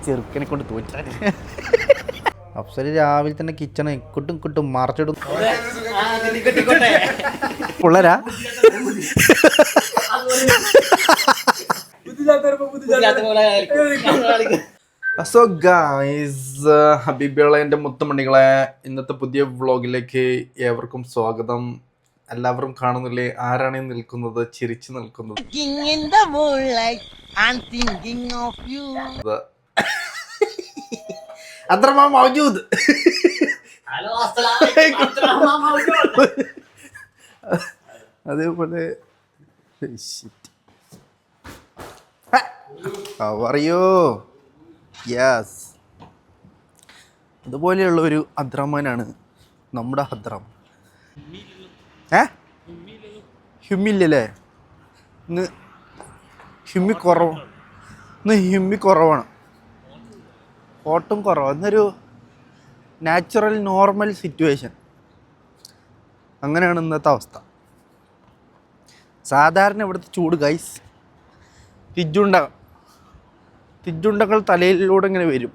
ചെറുക്കനെ കൊണ്ട് തോറ്റാൻ. അഫ്സൽ രാവിലെ തന്നെ കിച്ചണ് കിട്ടും മറച്ചിടും. പിള്ളേരാ സോ ഗായ്സ്, ഹബീബികളെ, എൻ്റെ മുത്തുമണികളെ, ഇന്നത്തെ പുതിയ വ്ളോഗിലേക്ക് ഏവർക്കും സ്വാഗതം. എല്ലാവരും കാണുന്നില്ലേ ആരാണ് നിൽക്കുന്നത്, ചിരിച്ചു നിൽക്കുന്നത്? അത്രമാ മൗജൂദ്. അതേപോലെ പറയോ യെസ്, അതുപോലെയുള്ള ഒരു അദ്രമാനാണ് നമ്മുടെ ഹദ്രം. ഹ്യൂമില്ലല്ലേ? ഇന്ന് ഹ്യൂമി കുറവാണ്, ഓട്ടം കുറവാണ്. ഇന്നൊരു നാച്ചുറൽ നോർമൽ സിറ്റുവേഷൻ. അങ്ങനെയാണ് ഇന്നത്തെ അവസ്ഥ. സാധാരണ ഇവിടുത്തെ ചൂട് ഗൈസ്, തിജുണ്ടകൾ തലയിലൂടെ ഇങ്ങനെ വരും.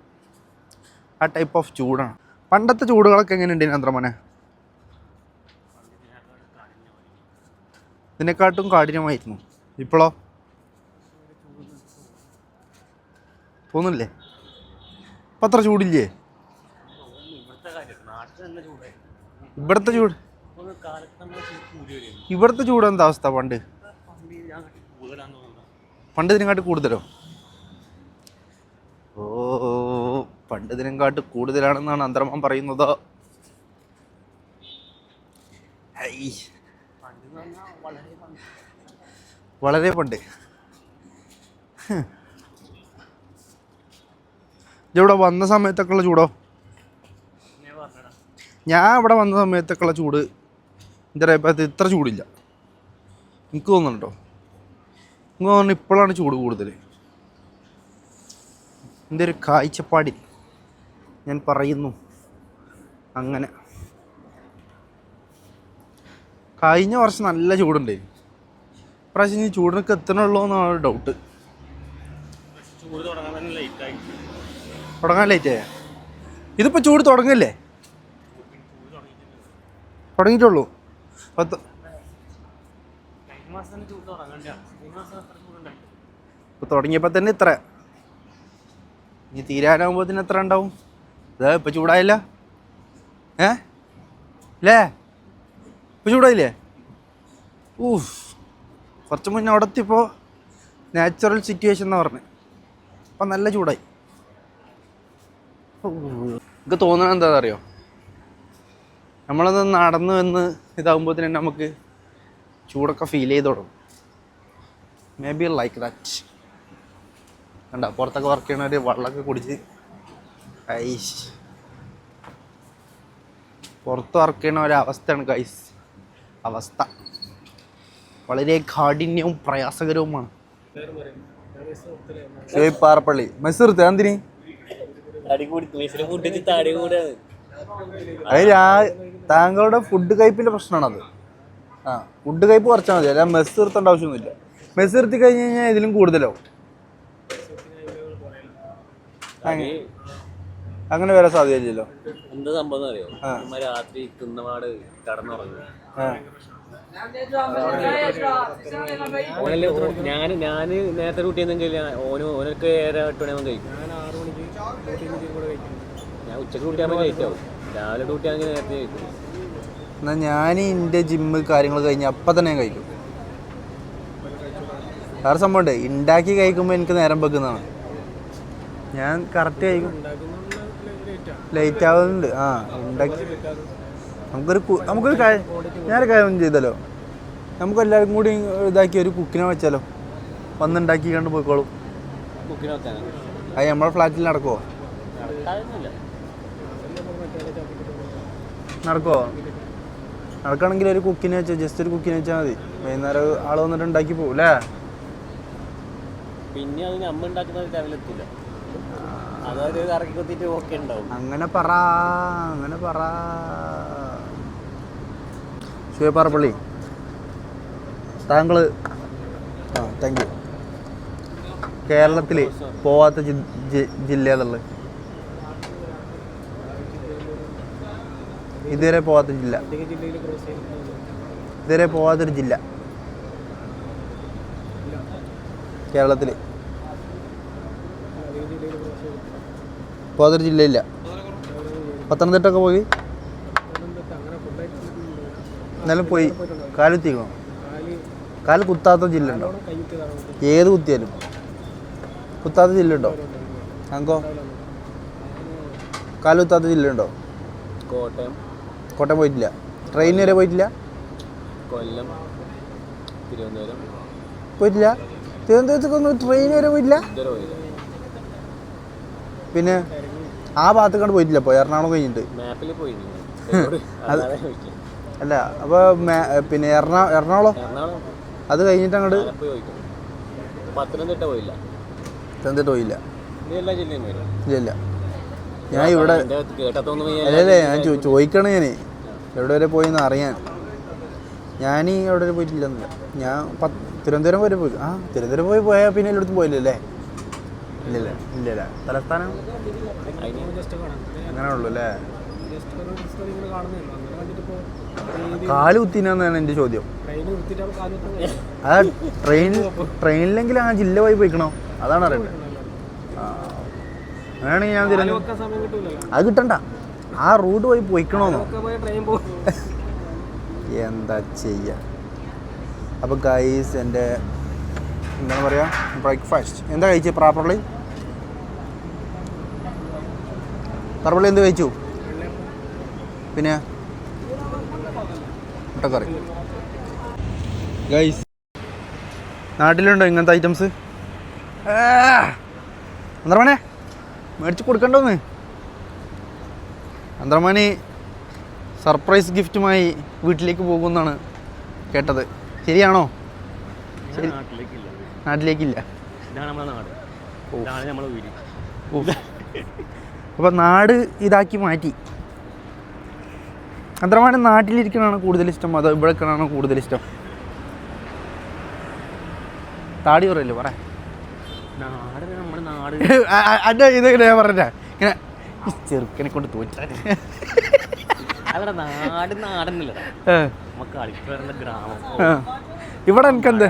ആ ടൈപ്പ് ഓഫ് ചൂടാണ്. പണ്ടത്തെ ചൂടുകളൊക്കെ എങ്ങനെയുണ്ട് നന്ദ്രമോനെ? ഇതിനെക്കാട്ടും കാഠിന്യമായിരുന്നു. ഇപ്പോഴോ തോന്നില്ലേ? ഇപ്പം അത്ര ചൂടില്ലേ? ഇവിടുത്തെ ചൂട് എന്താ അവസ്ഥ? പണ്ട് ഇതിനെക്കാട്ട് കൂടുതലോ? ഓ, പണ്ട് ഇതിനെക്കാട്ട് കൂടുതലാണെന്നാണ് അന്തർമാൻ പറയുന്നത്. വളരെ പണ്ട്. ഇവിടെ വന്ന സമയത്തൊക്കെയുള്ള ചൂടോ? ഞാൻ ഇവിടെ വന്ന സമയത്തൊക്കെയുള്ള ചൂട് എന്താ പറയുക, ഇത്ര ചൂടില്ല എനിക്ക് തോന്നുന്നുണ്ടോ? എനിക്ക് തോന്നുന്നു ഇപ്പോഴാണ് ചൂട് കൂടുതൽ. എൻ്റെ ഒരു കാഴ്ചപ്പാടിൽ ഞാൻ പറയുന്നു അങ്ങനെ. കഴിഞ്ഞ വർഷം നല്ല ചൂടുണ്ട്. ഇപ്രാവശ്യം ഈ ചൂടിനൊക്കെ എത്തണുള്ളൂ എന്നാണ് ഡൗട്ട്. തുടങ്ങാൻ ലേറ്റായ? ഇതിപ്പോൾ ചൂട് തുടങ്ങല്ലേ? തുടങ്ങിയിട്ടുള്ളൂ. ഇപ്പോൾ തുടങ്ങിയപ്പോൾ തന്നെ ഇത്ര. ഇനി തീരാനാകുമ്പോഴത്തേന് എത്ര ഉണ്ടാവും? ഇതാ ഇപ്പം ചൂടായില്ല അല്ലേ? ഇപ്പം ചൂടായില്ലേ? കുറച്ച് മുന്നേ അവിടെ എത്തിയപ്പോൾ നാച്ചുറൽ സിറ്റുവേഷൻ എന്നാണ് പറഞ്ഞത്. അപ്പം നല്ല ചൂടായി. എനിക്ക് തോന്നണത് എന്താണെന്ന് അറിയോ? നമ്മളത് നടന്നു വന്ന് ഇതാകുമ്പോഴത്തേന് തന്നെ നമുക്ക് ചൂടൊക്കെ ഫീൽ ചെയ്ത് തുടങ്ങും. May be like that. കണ്ട പുറത്തൊക്കെ വർക്ക് ചെയ്യണവർ വെള്ളമൊക്കെ കുടിച്ച് ഗൈസ്, പുറത്ത് വർക്ക് ചെയ്യണ ഒരവസ്ഥയാണ് ഗൈസ്. അവസ്ഥ വളരെ കാഠിന്യവും പ്രയാസകരവുമാണ്. പാറപ്പള്ളി മെസ്സിർത്ത് എന്തിന് താങ്കളുടെ ഫുഡ് കയ്പിന്റെ പ്രശ്നമാണത്. ഫുഡ് കയ്പ് കുറച്ചാൽ മതി, അല്ല മെസ്സ് നിർത്തേണ്ട ആവശ്യമൊന്നുമില്ല. മെസ്സ് നിർത്തി കഴിഞ്ഞ് കഴിഞ്ഞാൽ ഇതിലും കൂടുതലാവും. അങ്ങനെ വരാൻ സാധ്യതയില്ലല്ലോ. എന്താ സംഭവം അറിയോ? രാത്രി തിന്നപാട് കടന്നുറങ്ങും. ഞാന് നേരത്തെ ഡ്യൂട്ടി ഓനൊക്കെ 8 മണിയാകുമ്പോൾ കഴിക്കും. ഞാൻ ഉച്ചക്ക് ഡ്യൂട്ടി ആകുമ്പോൾ ലേറ്റ് ആവും. രാവിലെ ഡ്യൂട്ടി ആണെങ്കിൽ നേരത്തെ കഴിക്കും. എന്നാൽ ഞാൻ എൻ്റെ ജിമ്മ് കാര്യങ്ങൾ കഴിഞ്ഞ് അപ്പം തന്നെ ഞാൻ കഴിക്കും. വേറെ സംഭവമുണ്ട്, ഉണ്ടാക്കി കഴിക്കുമ്പോൾ എനിക്ക് നേരം വെക്കുന്നതാണ്. ഞാൻ കറക്റ്റ് കഴിക്കും. ലേറ്റ് ആവുന്നുണ്ട്. ഉണ്ടാക്കി നമുക്കൊരു ഞാനൊരു കാര്യം ചെയ്തല്ലോ, നമുക്ക് എല്ലാവർക്കും കൂടി ഇതാക്കി ഒരു കുക്കിനെ വെച്ചാലോ, വന്നുണ്ടാക്കി കണ്ട് പോയിക്കോളും. അത് നമ്മളെ ഫ്ലാറ്റിൽ നടക്കുമോ? നടക്കുകയാണെങ്കിൽ ഒരു കുക്കിനെ വെച്ചാൽ, ജസ്റ്റ് ഒരു കുക്കിനെ വെച്ചാൽ മതി. വൈകുന്നേരം ആൾ വന്നിട്ട് ഉണ്ടാക്കി പോകും അല്ലേ? പിന്നെ അത് നമ്മൾ ഉണ്ടാക്കുന്ന ലെവലെത്തില്ല. അങ്ങനെ പറ ശിവപാറപ്പള്ളി, താങ്കൾ താങ്ക് യു. കേരളത്തിൽ പോവാത്ത ജില്ല ഏതുള്ളത്? ഇതുവരെ പോവാത്ത ജില്ല, ഇതുവരെ പോവാത്തൊരു ജില്ല കേരളത്തിൽ പോവാത്തൊരു ജില്ലയില്ല. പത്തനംതിട്ടൊക്കെ പോയി, എന്നാലും പോയി. കാലുത്തിക്കണോ? കാല് കുത്താത്ത ജില്ല ഉണ്ടോ? ഏത് കുത്തിയാലും കുത്താത്ത ജില്ല ഉണ്ടോ? ഞങ്ങൾക്കോ കാല് കുത്താത്ത ജില്ല ഉണ്ടോ? കോട്ടയം. കോട്ടയം പോയിട്ടില്ല. ട്രെയിൻ വരെ പോയിട്ടില്ല. കൊല്ലം, തിരുവനന്തപുരം പോയിട്ടില്ല. തിരുവനന്തപുരത്തേക്കൊന്നും ട്രെയിൻ വരെ പോയിട്ടില്ല. പിന്നെ ആ ഭാഗത്ത് കണ്ട് പോയിട്ടില്ല. ഇപ്പോൾ എറണാകുളം കഴിഞ്ഞിട്ട് മാപ്പിൽ പോയി. അല്ല അപ്പോൾ പിന്നെ എറണാകുളം അത് കഴിഞ്ഞിട്ട് അങ്ങോട്ട് പത്തനംതിട്ട പോയില്ല. പത്തനംതിട്ട പോയില്ല. ഇല്ല. ഞാൻ ഇവിടെ അല്ലല്ലേ ഞാൻ ചോദിക്കണേ, ഞാൻ എവിടെ വരെ പോയിന്ന് അറിയാൻ. ഞാൻ എവിടെ വരെ പോയിട്ടില്ലെന്നില്ല. ഞാൻ തിരുവനന്തപുരം വരെ പോയി. തിരുവനന്തപുരം പോയാൽ പിന്നെ എല്ലായിടത്തും പോയില്ലല്ലേ? ഇല്ലല്ല. തലസ്ഥാനം അങ്ങനെ ഉള്ളു അല്ലേ? കാല് കുത്തിനാന്നാണ് എൻ്റെ ചോദ്യം. അത് ട്രെയിനിലെങ്കിൽ ആ ജില്ല പോയി പോയിക്കണോ? അതാണ് അറിയേണ്ടത്. അങ്ങനെയാണെങ്കിൽ ഞാൻ അത് കിട്ടണ്ട, ആ റൂട്ട് പോയി പോയിക്കണോന്നോ? എന്താ ചെയ്യാ? അപ്പോൾ ഗൈസ്, എൻ്റെ എന്താണ് പറയുക, ബ്രേക്ക്ഫാസ്റ്റ് എന്താ കഴിച്ചത്? പ്രോപ്പർലി എന്ത് കഴിച്ചു? പിന്നെ മുട്ടക്കറി. ഗൈസ്, നാട്ടിലുണ്ടോ ഇങ്ങനത്തെ ഐറ്റംസ്? അന്തർമാനെ മേടിച്ച് കൊടുക്കണ്ടോന്ന്? അന്തർമാനി സർപ്രൈസ് ഗിഫ്റ്റുമായി വീട്ടിലേക്ക് പോകുമെന്നാണ് കേട്ടത്. ശരിയാണോ? ശരി, നാട്ടിലേക്കില്ല. അപ്പോൾ നാട് ഇതാക്കി മാറ്റി. അന്തർമാന് നാട്ടിലിരിക്കണതാണ് കൂടുതൽ ഇഷ്ടം അതോ ഇവിടെ നിൽക്കണതാണോ കൂടുതൽ ഇഷ്ടം? താടി പറയല്ലേ പറ. അല്ല ഇതെങ്ങനെ ഞാൻ പറഞ്ഞ ഇങ്ങനെ ചെറുക്കനെ കൊണ്ട് തോറ്റ ഇവിടെ എനിക്കെന്താ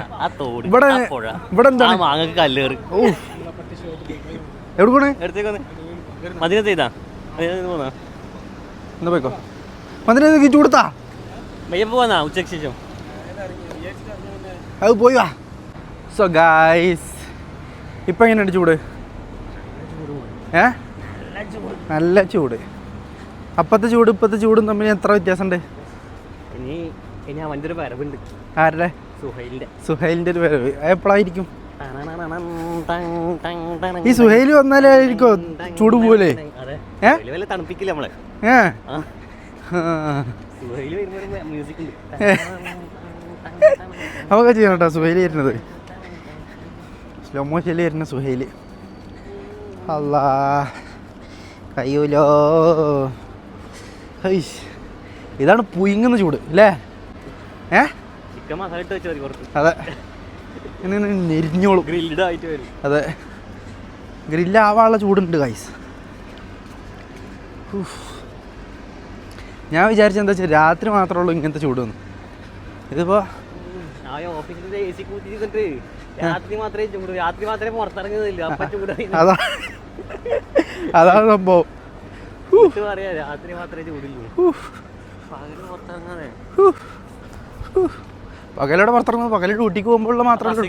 ഇവിടെ എന്താണ് എവിടെ പോണേ? എന്നാ പോയിക്കോ. മതിനെ ചൂടുത്താ ഉച്ചയ്ക്ക് ശേഷം അത് പോയി വാ. സോ ഗായ്സ്, ഇപ്പം എങ്ങനെയുണ്ട് ചൂട്? നല്ല ചൂട്. അപ്പത്തെ ചൂട് ഇപ്പത്തെ ചൂടും തമ്മിൽ എത്ര വ്യത്യാസമുണ്ട്? ഇനി അവൻ്റെ ഒരു വരവുണ്ട്. ആരുടെ? സുഹൈലിൻ്റെ ഒരു വരവ്. എപ്പോഴായിരിക്കും ഈ സുഹൈൽ വന്നാലായിരിക്കോ ചൂട് പോലെ? തണുപ്പിക്കില്ല നമ്മളെ. അവൊക്കെ ചെയ്യണം കേട്ടോ. സുഹൈൽ വരുന്നത് സ്ലോ മോഷനിൽ വരുന്ന സുഹൈൽ. അല്ലാ കയ്യൂലോ. ഇതാണ് പുയിങ്ങുന്ന ചൂട് അല്ലേ? ചിക്കൻ മസാല ഇട്ട് വെച്ചാൽ മതി കുറച്ച്. അതെ, നെരിഞ്ഞോളും. അതെ, ഗ്രില്ലാവാനുള്ള ചൂടുണ്ട് ഗൈസ്. ഞാൻ വിചാരിച്ച എന്താ വെച്ചാൽ രാത്രി മാത്രമേ ഉള്ളൂ ഇങ്ങനത്തെ ചൂട് വന്നു. ഇതിപ്പോ അതാണ് സംഭവം. പകലോടെ പുറത്തിറങ്ങുന്നത് പകല് ഡ്യൂട്ടിക്ക് പോകുമ്പോഴുള്ള മാത്രമല്ല.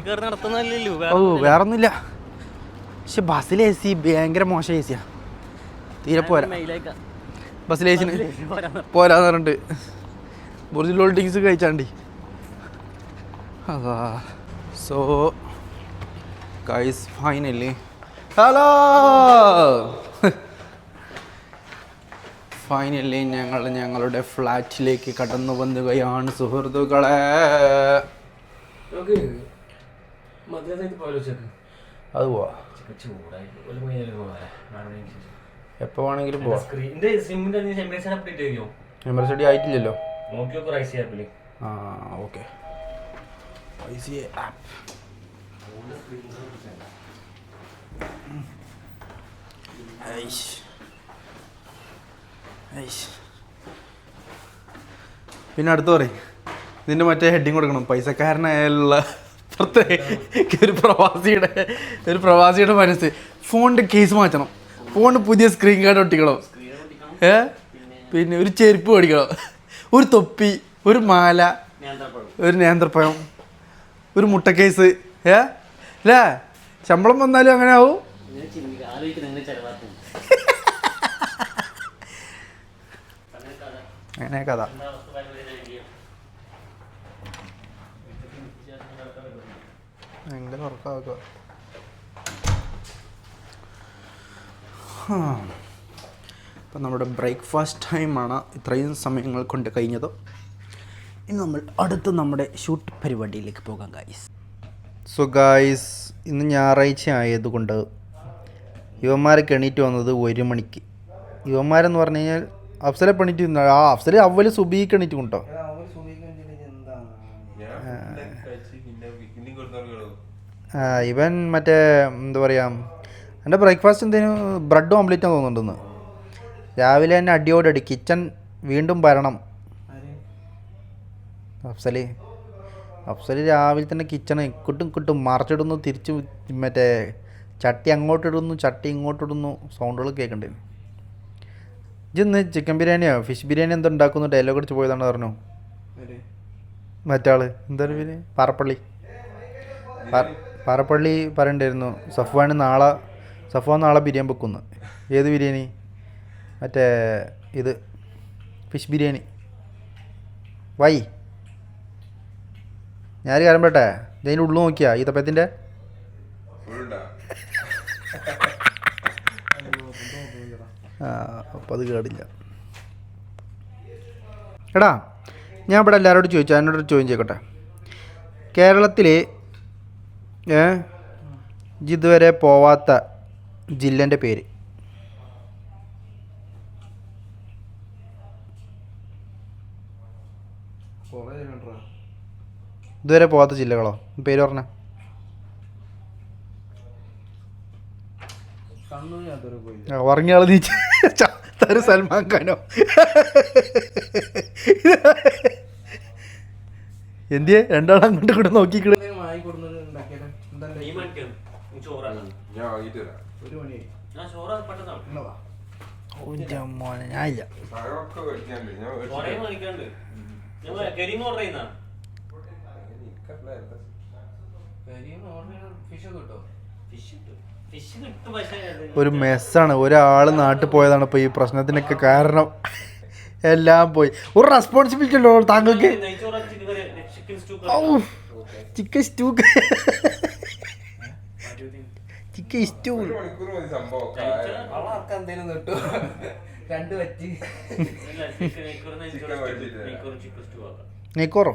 വേറൊന്നുമില്ല. പക്ഷെ ബസ്സിലെ എ സി ഭയങ്കര മോശം എ സിയാ. തീരെ പോരാ. ബസ്സിലെ എ സിന് പോരാന്ന് പറഞ്ഞിട്ട് ബുർജ് ലോൾട്ടിങ്സ് കഴിച്ചാണ്ടി. അതാ. So guys, finally hello, finally ഞങ്ങൾ ഞങ്ങളുടെ ഫ്ലാറ്റിലേക്ക് കടന്നു വന്നുകയാണ് സുഹൃത്തുക്കളെ. അത് പോവാ, എപ്പോൾ വേണമെങ്കിലും പോവാം. എമർജൻസി ആയിട്ടില്ലല്ലോ. ആ ഓക്കെ. പിന്നെ അടുത്ത് പറയും ഇതിൻ്റെ മറ്റേ ഹെഡിങ് കൊടുക്കണം, പൈസക്കാരനായുള്ള ഒരു പ്രവാസിയുടെ മനസ്സ്. ഫോണിൻ്റെ കേസ് മാറ്റണം, ഫോണിന് പുതിയ സ്ക്രീൻ ഗാർഡ് ഒട്ടിക്കണം, പിന്നെ ഒരു ചെരുപ്പ് മേടിക്കണം, ഒരു തൊപ്പി, ഒരു മാല, ഒരു നേന്ത്രപ്പഴം, ഒരു മുട്ടക്കേസ്. അല്ലേ? ശമ്പളം വന്നാലും അങ്ങനെ ആവും. അങ്ങനെ കഥ. ഭയങ്കര ഉറക്കമാക്കുക. അപ്പം നമ്മുടെ ബ്രേക്ക്ഫാസ്റ്റ് ടൈമാണ് ഇത്രയും സമയങ്ങൾ കൊണ്ട് കഴിഞ്ഞത്. ഇനി നമ്മൾ അടുത്ത നമ്മുടെ ഷൂട്ട് പരിപാടിയിലേക്ക് പോകാം ഗായ്സ്. സോ ഗായ്സ്, ഇന്ന് ഞായറാഴ്ച ആയതുകൊണ്ട് യുവന്മാരൊക്കെ എണീറ്റ് വന്നത് 1 മണിക്ക്. യുവന്മാരെന്ന് പറഞ്ഞു കഴിഞ്ഞാൽ അഫ്സലെ പണിറ്റ് അഫ്സല് അവല് സുബീക്ക് എണീറ്റ് കൊണ്ടോ. ഇവൻ മറ്റേ എന്താ പറയുക, എൻ്റെ ബ്രേക്ക്ഫാസ്റ്റ് എന്തേലും ബ്രെഡും ഓംലെറ്റാണ് തോന്നുന്നുണ്ടെന്ന്. രാവിലെ തന്നെ അടിയോടടി കിച്ചൺ വീണ്ടും ഭരണം. അഫ്സല് രാവിലെ തന്നെ കിച്ചണ് കിട്ടും മറിച്ചിടുന്നു, തിരിച്ച് മറ്റേ ചട്ടി അങ്ങോട്ടിടുന്നു, ചട്ടി ഇങ്ങോട്ടിടുന്നു, സൗണ്ടുകൾ കേൾക്കണ്ടേ. ഇന്ന് ചിക്കൻ ബിരിയാണിയോ ഫിഷ് ബിരിയാണി എന്തോ ഉണ്ടാക്കുന്നു ഡയലോഗ് അടിച്ച് പോയതാണ് പറഞ്ഞു മറ്റാള്. എന്താണ് പേര്? പാറപ്പള്ളി പറയണ്ടായിരുന്നു സഫ്വാൻ നാളെ ബിരിയാണി വെക്കുന്നു. ഏത് ബിരിയാണി? മറ്റേ ഇത് ഫിഷ് ബിരിയാണി. വൈ ഞാനൊരു കാര്യം പറയട്ടെ, ഇതിൻ്റെ ഉള്ളു നോക്കിയാ ഈ തപ്പത്തിൻ്റെ അപ്പം അത് കേടില്ല. എടാ, ഞാൻ ഇവിടെ എല്ലാവരോടും ചോദിച്ചു, എന്നോടൊരു ചോദ്യം ചെയ്യട്ടെ. കേരളത്തിൽ ഇതുവരെ പോവാത്ത ജില്ലേൻ്റെ പേര്? ഇതുവരെ പോവാത്ത ജില്ലകളോ? പേര് പറഞ്ഞ. ഉറങ്ങിയാൾ നീച്ച് സൽമാൻ ഖാനോ എന്തിയെ രണ്ടാളും അങ്ങോട്ട് കൂടെ നോക്കിക്കൂടെ. ഞാനില്ല. ഒരു മെസ്സാണ്. ഒരാൾ നാട്ടിൽ പോയതാണ് ഇപ്പോൾ ഈ പ്രശ്നത്തിനൊക്കെ കാരണം. എല്ലാം പോയി. ഒരു റെസ്പോൺസിബിലിറ്റി ഉണ്ടോ താങ്കൾക്ക്? Chicken stew നെയ്ക്കോറോ?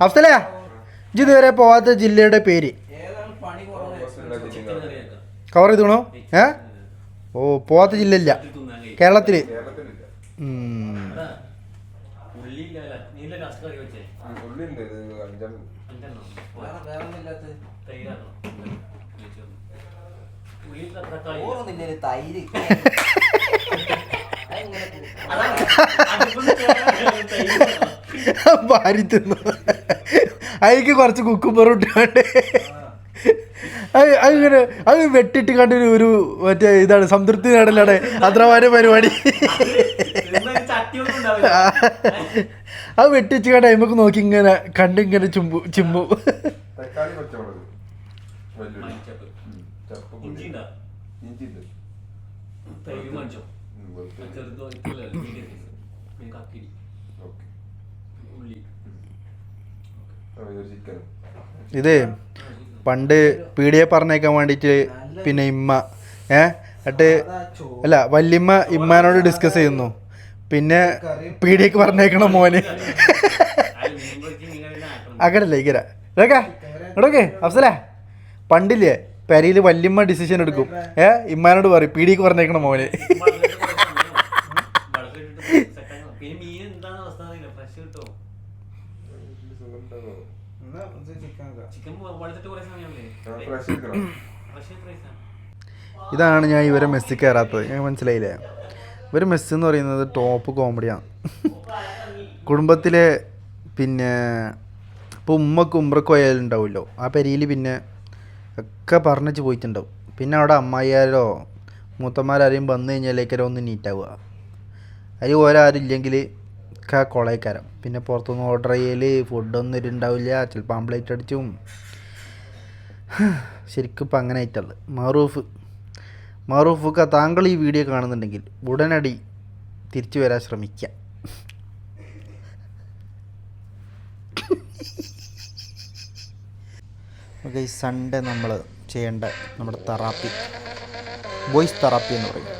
അഫ്സലേ, ഇതുവരെ പോവാത്ത ജില്ലയുടെ പേര് കവർ ചെയ്തോണോ? ഓ, പോവാത്ത ജില്ല ഇല്ല കേരളത്തില്. ഭാര്യ തിന്നു അതിക്ക് കുറച്ച് കുക്കുമ്പർ ഇട്ടാണ്ട് അങ്ങനെ അത് വെട്ടിട്ട് കണ്ട ഒരു മറ്റേ ഇതാണ് സംതൃപ്തി നേടലാണ് അത്രമാന പരിപാടി. അത് വെട്ടിച്ച് കണ്ട നമുക്ക് നോക്കി ഇങ്ങനെ കണ്ടിങ്ങനെ ചിമ്പു. ഇത് പണ്ട് പീടിയെ പറഞ്ഞേക്കാൻ വേണ്ടിയിട്ട് പിന്നെ ഇമ്മ എന്നിട്ട് അല്ല വല്യമ്മ ഇമ്മാനോട് ഡിസ്കസ് ചെയ്യുന്നു. പിന്നെ പീടിയേക്ക് പറഞ്ഞേക്കണം മോന്. അങ്ങനല്ലേ ഇങ്ങനെ ഇടക്കെ അഫ്സലേ, പണ്ടില്ലേ പെരയിൽ വല്യമ്മ ഡിസിഷൻ എടുക്കും. ഇമ്മാനോട് പറയും പീടിയേക്ക് പറഞ്ഞേക്കണം മോന്. ഇതാണ് ഞാൻ ഇവരെ മെസ്സിൽ കയറാത്തത്. ഞാൻ മനസ്സിലായില്ലേ? ഇവർ മെസ്സ് എന്ന് പറയുന്നത് ടോപ്പ് കോമഡിയാണ്. കുടുംബത്തിലെ പിന്നെ ഇപ്പോൾ ഉമ്മക്ക് ഉമ്രക്ക് പോയാലുണ്ടാവുമല്ലോ, ആ പെരിയിൽ പിന്നെ ഒക്കെ പറഞ്ഞിച്ച് പോയിട്ടുണ്ടാവും. പിന്നെ അവിടെ അമ്മായിയാരോ മൂത്തന്മാരാരെയും വന്നു കഴിഞ്ഞാലേക്കരോ ഒന്ന് നീറ്റാവുക. അതിൽ ഓരാരും ഇല്ലെങ്കിൽ ഒക്കെ കൊളയക്കാരം. പിന്നെ പുറത്തുനിന്ന് ഓർഡർ ചെയ്യൽ, ഫുഡൊന്നും ഇരുണ്ടാവില്ല, ചിലപ്പോൾ ആംപ്ലേറ്റ് അടിച്ചും. ശരിക്കും ഇപ്പം അങ്ങനെ ആയിട്ടുള്ളത്. മാറൂഫൊക്കെ താങ്കൾ ഈ വീഡിയോ കാണുന്നുണ്ടെങ്കിൽ ഉടനടി തിരിച്ചു വരാൻ ശ്രമിക്കുക. ഓക്കെ, ഈ സൺഡേ നമ്മൾ ചെയ്യേണ്ട നമ്മുടെ തെറാപ്പി, വോയിസ് തെറാപ്പി എന്ന് പറയും.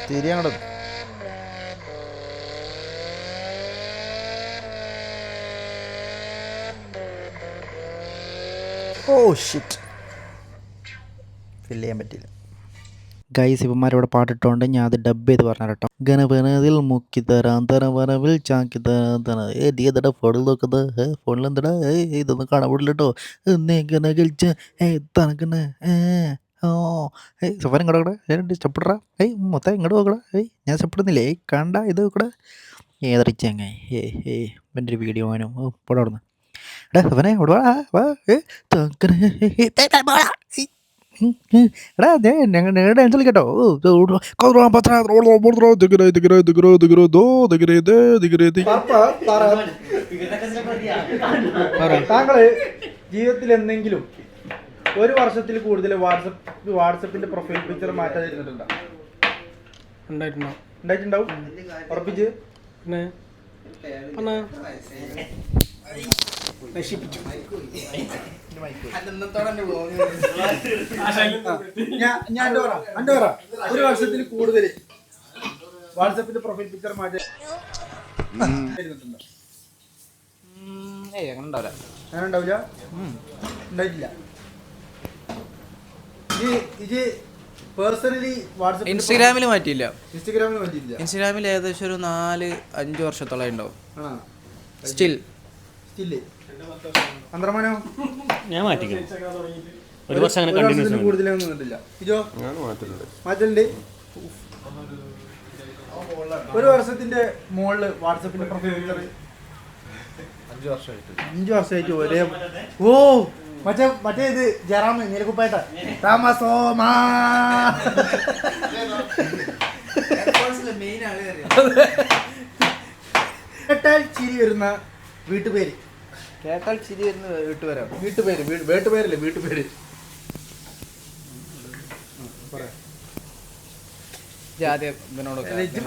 തിരിയാണോ? ഓ ഷിറ്റ്, ഫില്ല് ചെയ്യാൻ പറ്റില്ല. ഗൈസ്, ഇവന്മാരിവിടെ പാട്ടിട്ടോണ്ട് ഞാൻ അത് ഡബ് ചെയ്ത് പറഞ്ഞ കേട്ടോ. ഗണപനതിൽ മുക്കി തരാൻ തറവരവിൽ ചാക്കി തരാൻ തറ ഏതടാ ഫോണിൽ നോക്കുന്നത്, ഫോണിൽ എന്താടാ ഇതൊന്നും കാണാൻ പാടില്ല കേട്ടോ. എന്നേക്കണ കഴിച്ച തണക്കണ ഓ സഫാരം ഇങ്ങോട്ട് കൂടെ സ്റ്റെപ്പിടറാ. മൊത്തം ഇങ്ങോട്ട് നോക്കടാ. ഞാൻ സ്റ്റെപ്പിടുന്നില്ലേ? കണ്ട ഇത് കൂടെ ഏതറിച്ചങ്ങ എൻ്റെ ഒരു വീഡിയോ ആനോ പോടെ അവിടെ നിന്ന്. എടാ സഫനെ അവിടെ വാ. എടാ ഞങ്ങളുടെ ഡാൻസ് കളിക്കട്ടോ. താങ്കള് ജീവിതത്തിൽ എന്തെങ്കിലും ഒരു വർഷത്തിൽ കൂടുതൽ വാട്സപ്പിന്റെ പ്രൊഫൈൽ പിക്ചർ മാറ്റാതിരുന്നിട്ടുണ്ടോ? ഉണ്ടായിട്ടുണ്ടാവും. ഉറപ്പിച്ച് ഒരു വർഷത്തിൽ കൂടുതൽ വാട്സപ്പിന്റെ പ്രൊഫൈൽ പിക്ചർ മാറ്റി അങ്ങനെ ഉണ്ടാവില്ല. ഉണ്ടായിട്ടില്ല. ഇത് പേഴ്സണലി വാട്സപ്പ് ഇൻസ്റ്റഗ്രാമിൽ മാറ്റിയില്ല. ഇൻസ്റ്റഗ്രാമിൽ ഏകദേശം ഒരു 4-5 വർഷത്തോളം ഉണ്ടാവും. സ്റ്റിൽ അന്തർമാനോ? ഞാൻ മാറ്റിക്കുന്നു. ഒരു വർഷം അങ്ങനെ കണ്ടിന്യൂസ് കൂടുതലൊന്നും നിന്നിട്ടില്ല. ഇതോ മാറ്റലുണ്ട്. ഒരു വർഷത്തിന്റെ മുകളില് വാട്സപ്പിന്റെ പ്രൊഫൈൽ പിക്ചർ 5 വർഷമായിട്ട് ഒരേ. ഓ മറ്റേ ഇത് ജറാമ് നീലക്കുപ്പായിട്ട താമസോമാ കേട്ടാൽ ചിരി വരുന്ന വീട്ടുപേര്. വീട്ടുപേര്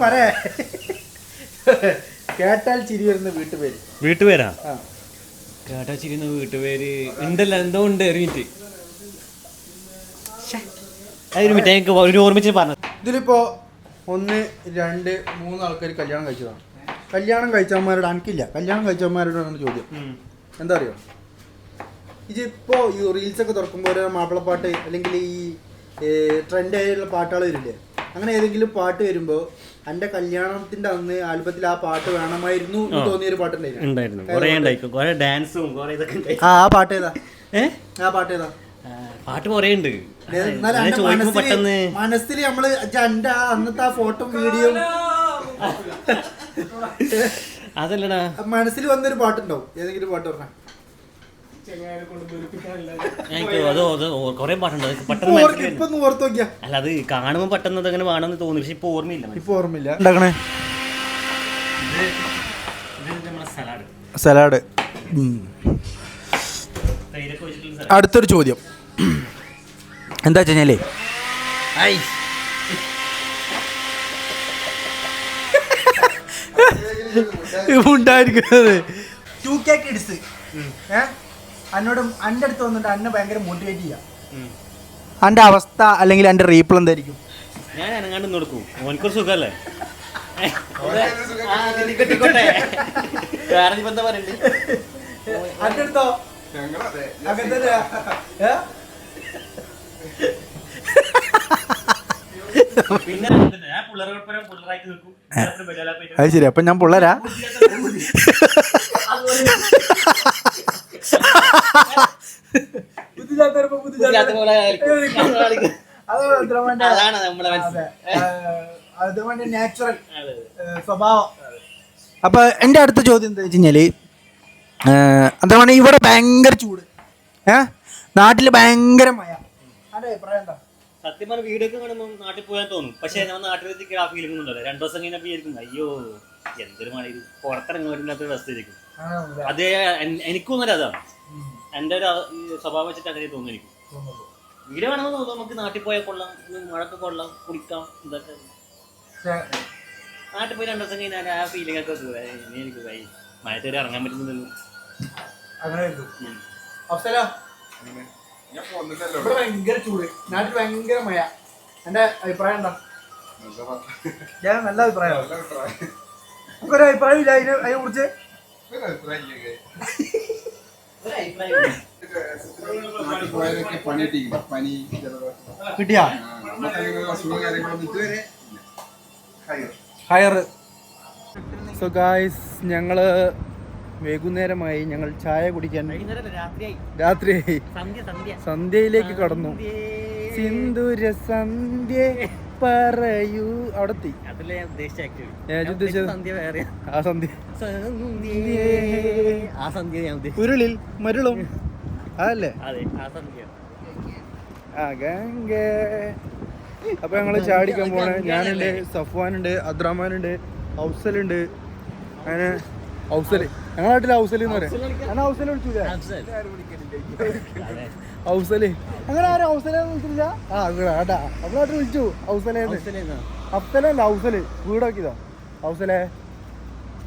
പറയാ. കേട്ടാൽ ചിരി വരുന്ന വീട്ടുപേരാ. കേട്ടാ ചിരിന്ന വീട്ടുപേര് ഉണ്ടല്ലോ, എന്തോ ഉണ്ട്. ഒരു മിനിറ്റ് എനിക്ക് ഒരു ഓർമ്മിച്ച് പറഞ്ഞു. ഇതിലിപ്പോ 1, 2, 3 ആൾക്കാർ കല്യാണം കഴിച്ചതാണ്. കല്യാണം കഴിച്ചവന്മാരോട് എനിക്കില്ല, കല്യാണം കഴിച്ചവന്മാരോടാണ് ചോദ്യം. എന്താ അറിയോ, ഇതിപ്പോ ഈ റീൽസൊക്കെ തുറക്കുമ്പോൾ ഓരോ മാപ്പിളപ്പാട്ട് അല്ലെങ്കിൽ ഈ ട്രെൻഡ് ആയിട്ടുള്ള പാട്ടുകൾ വരില്ലേ, അങ്ങനെ ഏതെങ്കിലും പാട്ട് വരുമ്പോ എന്റെ കല്യാണത്തിന്റെ അന്ന് ആൽബത്തിൽ ആ പാട്ട് വേണമായിരുന്നു എന്ന് തോന്നിയൊരു പാട്ടുണ്ടായിരുന്നു. ആ പാട്ട് ഏതാ? പാട്ട് കുറേ ഉണ്ട്. മനസ്സിൽ നമ്മള് എന്റെ അന്നത്തെ ആ ഫോട്ടോ വീഡിയോ അതല്ലടാ, മനസ്സിൽ വന്നൊരു പാട്ടുണ്ടാവും. ഏതെങ്കിലും പാട്ട് പറഞ്ഞ കൊറേ പാട്ടുണ്ട്. അല്ല, അത് കാണുമ്പോ പെട്ടെന്ന് അങ്ങനെ വേണമെന്ന് തോന്നി, പക്ഷെ ഇപ്പൊ ഓർമ്മയില്ല. ഉണ്ടാക്കണേ സലാഡ്. അടുത്തൊരു ചോദ്യം എന്താ വെച്ച് കഴിഞ്ഞാലേ, ഉണ്ടായിരിക്കുന്നത് 2K കിഡ്സ് എന്നോടും എൻ്റെ അടുത്ത് വന്നിട്ട് എന്നെ ഭയങ്കര മോട്ടിവേറ്റ് ചെയ്യാം. എൻ്റെ അവസ്ഥ അല്ലെങ്കിൽ എൻ്റെ റീപ്ലൈ എന്തായിരിക്കും? ഞാൻ അനങ്ങാണ്ട് കൊടുക്കും. ഓനക്കൊരു സുഖല്ലേ? എൻ്റെ അടുത്തോ പിന്നെ ഞാൻ പിള്ളേരായിട്ട് നിൽക്കും. അത് ശരി. അപ്പൊ ഞാൻ പിള്ളേരാ? അതാണ് നമ്മളെ നാച്ചുറൽ സ്വഭാവം. അപ്പൊ എന്റെ അടുത്ത ചോദ്യം എന്താ വെച്ച് കഴിഞ്ഞാല്, എന്താണ് ഇവിടെ ഭയങ്കര ചൂട്, നാട്ടില് ഭയങ്കര മഴ, അതെ അഭിപ്രായം എന്താ? സത്യം പറഞ്ഞ വീടൊക്കെ കാണുമ്പോൾ നാട്ടിൽ പോയാൻ തോന്നും. പക്ഷെ ഞാൻ നാട്ടിലേക്ക് ആ ഫീലിംഗ് ഉണ്ടല്ലോ. 2 ദിവസം കഴിഞ്ഞാൽ വിചാരിക്കും അയ്യോ എന്തൊരു മഴ, ഇത് പുറത്തിറങ്ങാൻ പറ്റുന്ന അവസ്ഥയായിരിക്കും. അത് എനിക്ക് തോന്നുന്നത് അതാണ്. എൻ്റെ ഒരു സ്വഭാവം വെച്ചിട്ട് അങ്ങനെ തോന്നുന്നു എനിക്ക്. വീട് വേണമെന്ന് തോന്നുന്നു. നമുക്ക് നാട്ടിൽ പോയാൽ കൊള്ളാം, മഴക്ക് കൊള്ളാം, കുടിക്കാം, ഇതൊക്കെ. നാട്ടിൽ പോയി 2 ദിവസം കഴിഞ്ഞാൽ ആ ഫീലിംഗ് ഒക്കെ എനിക്ക് മഴത്തേരി ഇറങ്ങാൻ പറ്റുന്നില്ലല്ലോ. ഭയങ്കര ചൂട്, നാട്ടിൽ ഭയങ്കര മഴ. എന്റെ അഭിപ്രായം എന്താ? ഞാൻ നല്ല അഭിപ്രായം. നമുക്കൊരു അഭിപ്രായം ഇല്ല അതിനെ കുറിച്ച്. കിട്ടിയാ ഹയർ. സോ ഗായ്സ്, ഞങ്ങള് വൈകുന്നേരമായി, ഞങ്ങൾ ചായ കുടിക്കാൻ രാത്രിയായി, സന്ധ്യയിലേക്ക് കടന്നു. സിന്ദൂര സന്ധ്യ പറയൂ, അവിടെ എത്തി. ആ സന്ധ്യ ഉരുളിൽ മരുളും, അതല്ലേ? അപ്പൊ ഞങ്ങള് ചാടിക്കാൻ പോണേ. ഞാനുണ്ട്, സഫ്വാനുണ്ട്, അബ്ദുറഹ്മാനുണ്ട്, ഔസലുണ്ട്. അങ്ങനെ ഔസല്, ഞങ്ങളുടെ നാട്ടിൽ ഔസല് എന്ന് പറയാം. ഞാൻ ഔസല് വിളിച്ചില്ല, ഔസല്. അങ്ങനെ ആരും ഔസലെന്ന് വിളിച്ചില്ല. കേട്ടാ നമ്മുടെ നാട്ടിൽ വിളിച്ചു ഔസലേന്ന്. അഫ്സലല്ല, ഔസല്. വീടാക്കിയതാ ഔസലേ.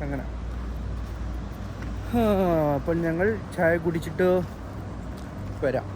അങ്ങനെ അപ്പം ഞങ്ങൾ ചായ കുടിച്ചിട്ട് വരാം.